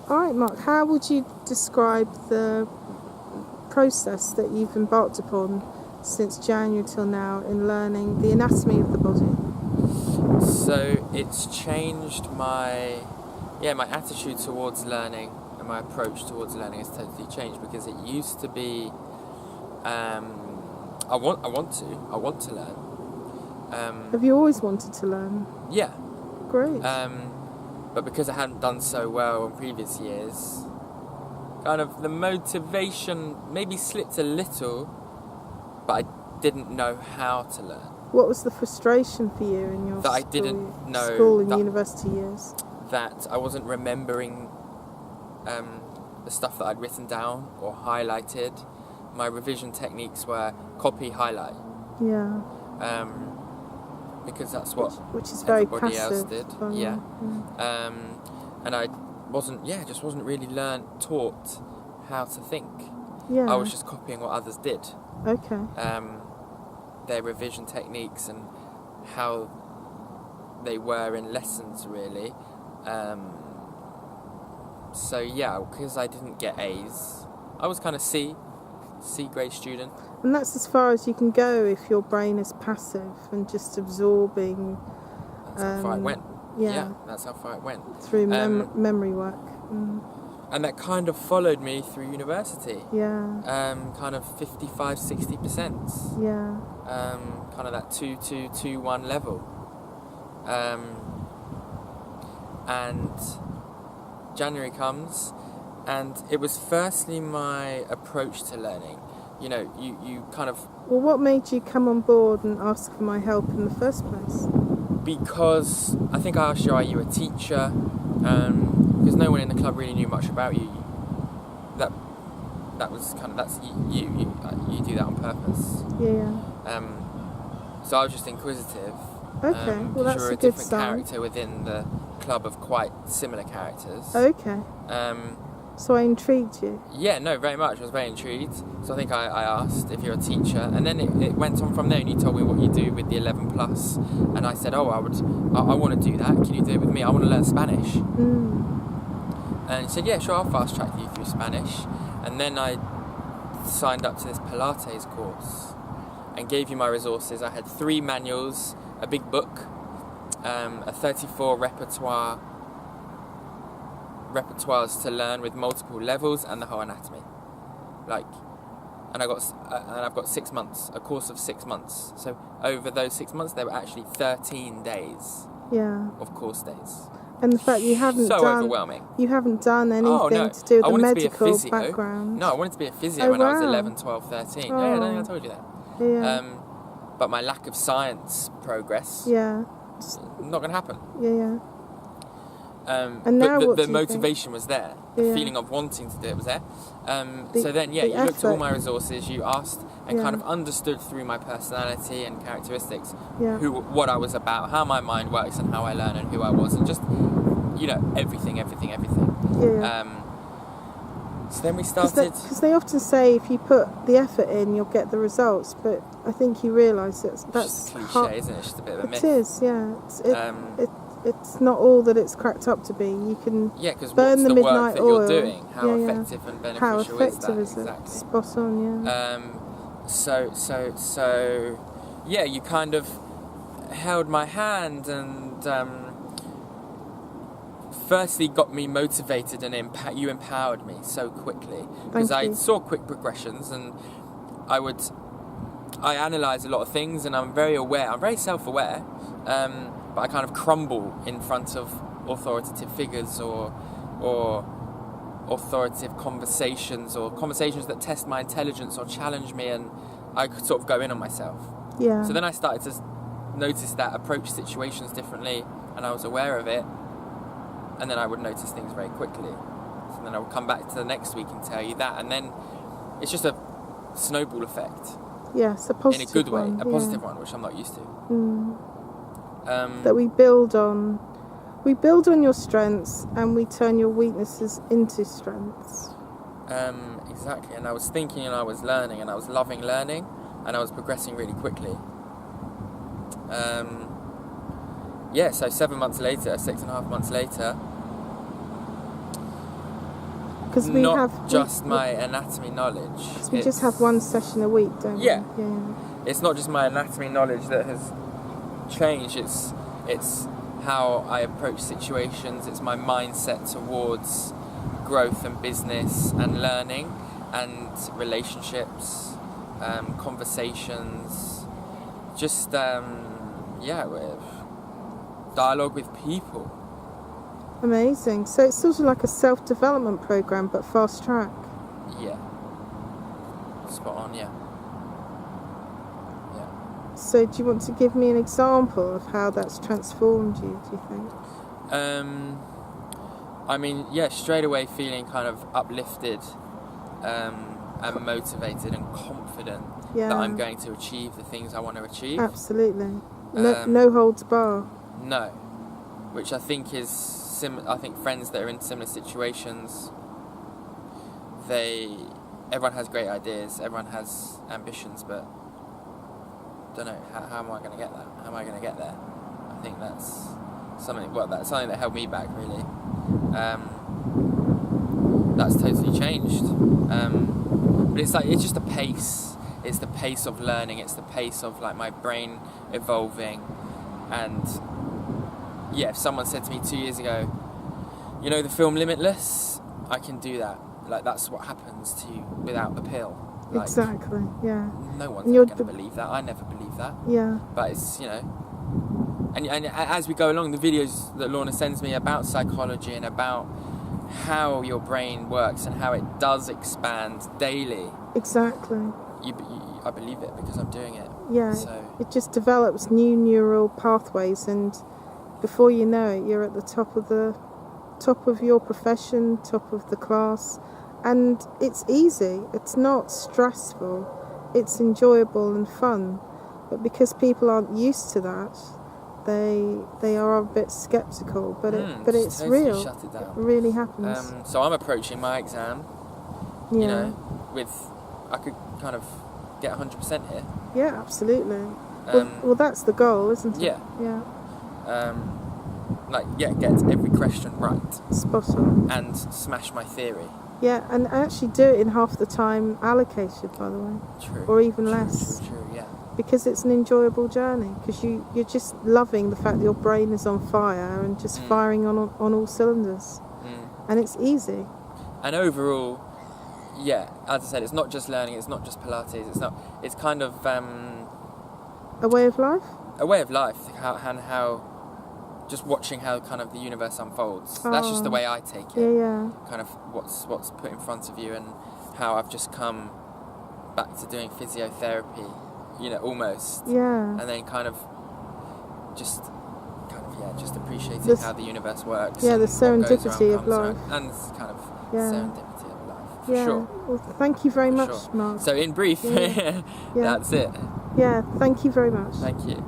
All right, Mark, how would you describe the process that you've embarked upon since January till now in learning the anatomy of the body? So it's changed my attitude towards learning, and my approach towards learning has totally changed, because it used to be I want to learn. Have you always wanted to learn? Yeah. Great. But because I hadn't done so well in previous years, kind of the motivation maybe slipped a little, but I didn't know how to learn. What was the frustration for you in your school and university years? That I wasn't remembering the stuff that I'd written down or highlighted. My revision techniques were copy, highlight. Yeah. Because that's what which is very everybody passive, else did. Yeah. And I just wasn't really taught how to think. Yeah. I was just copying what others did. Okay. Their revision techniques and how they were in lessons, really. So yeah, because I didn't get A's, I was kind of C grade student. And that's as far as you can go if your brain is passive and just absorbing. That's how far it went. Yeah, that's how far it went. Through memory work. And that kind of followed me through university. Yeah. Kind of 55-60%. Yeah. Kind of that 2-2-2-1 level. And January comes, and it was firstly my approach to learning. You know, you kind of... Well, what made you come on board and ask for my help in the first place? Because I think I asked you, are you a teacher? Because no one in the club really knew much about you. That was kind of, that's you do that on purpose. Yeah. So I was just inquisitive. Okay, well that's you're a a good different sign. character within the club of quite similar characters. Okay. So I intrigued you. Yeah, no, very much. I was very intrigued. So I think I asked if you're a teacher, and then it went on from there, and you told me what you do with the 11 plus, and I said, I want to do that. Can you do it with me? I want to learn Spanish. And he said, yeah, sure, I'll fast track you through Spanish. And then I signed up to this Pilates course and gave you my resources. I had 3 manuals, a big book, a 34 repertoires to learn with multiple levels, and the whole anatomy. And I've got 6 months, a course of 6 months. So over those 6 months, there were actually 13 days. Yeah. Of course days. And the fact you haven't overwhelming. You haven't done anything to do with the medical background. No, I wanted to be a physio when I was 11, 12, 13. Oh. Yeah, I don't think I told you that. Yeah. But my lack of science progress. Yeah. Not going to happen. Yeah. And now the motivation was there. The feeling of wanting to do it was there. So then, you looked at all my resources, you asked and kind of understood through my personality and characteristics what I was about, how my mind works and how I learn and who I was, and just, everything. Yeah. So then we started... Because they often say if you put the effort in, you'll get the results, but I think you realise that's just a cliche, isn't it? It's just a bit of a myth. It is, yeah. It's not all that it's cracked up to be. You can burn the midnight that oil. You're doing? How effective and beneficial How effective is that? Exactly. Spot on, yeah. So you kind of held my hand and firstly got me motivated, and you empowered me so quickly, because I saw quick progressions, and I analyse a lot of things, and I'm very self-aware, but I kind of crumble in front of authoritative figures or authoritative conversations, or conversations that test my intelligence or challenge me, and I could sort of go in on myself. Yeah. So then I started to notice that, approach situations differently, and I was aware of it, and then I would notice things very quickly. So then I would come back to the next week and tell you that, and then it's just a snowball effect. Yes, a positive in a good way, one, a positive one, which I'm not used to. That we build on. We build on your strengths, and we turn your weaknesses into strengths. Exactly, and I was thinking, and I was learning, and I was loving learning, and I was progressing really quickly. So 7 months later, 6.5 months later, Because we not have just my anatomy knowledge. Because we just have one session a week, don't Yeah. we? Yeah. It's not just my anatomy knowledge that has changed. It's how I approach situations. It's my mindset towards growth and business and learning and relationships, conversations, just with dialogue with people. Amazing. So it's sort of like a self-development program, but fast track. Yeah. Spot on. Yeah. So do you want to give me an example of how that's transformed you, do you think? I mean, straight away feeling kind of uplifted and motivated and confident that I'm going to achieve the things I want to achieve. Absolutely. No holds bar. No. Which I think is I think friends that are in similar situations, everyone has great ideas, everyone has ambitions, but don't know, how am I going to get that? How am I going to get there? I think that's something that held me back, really. That's totally changed. But it's just the pace. It's the pace of learning. It's the pace of like my brain evolving. And if someone said to me 2 years ago, you know the film Limitless? I can do that. Like, that's what happens to you without the pill. Like, exactly, yeah. No one's going to believe that. I never believe that. Yeah. But it's, and as we go along, the videos that Lorna sends me about psychology and about how your brain works and how it does expand daily. Exactly. I believe it because I'm doing it. Yeah. So it just develops new neural pathways, and before you know it, you're at the top of your profession, top of the class. And it's easy, it's not stressful, it's enjoyable and fun. But because people aren't used to that, they are a bit sceptical. But it's totally real. Shut it down. It really happens. So I'm approaching my exam. Yeah. I could kind of get 100% here. Yeah, absolutely. Well, that's the goal, isn't it? Yeah. Yeah. Get every question right. Spot on. And smash my theory. Yeah, and actually do it in half the time allocated, by the way. True. Or even less. True, yeah. Because it's an enjoyable journey. Because you're just loving the fact that your brain is on fire and just firing on all cylinders. And it's easy. And overall, as I said, it's not just learning, it's not just Pilates, it's kind of... a way of life? A way of life, how just watching how kind of the universe unfolds. That's just the way I take it. Yeah. Kind of what's put in front of you, and how I've just come back to doing physiotherapy, almost. Yeah. And then kind of appreciating how the universe works. Yeah, the serendipity of life. And kind of serendipity of life, for sure. Sure. Well, thank you very much, Marc. So in brief, that's it. Yeah, thank you very much. Thank you.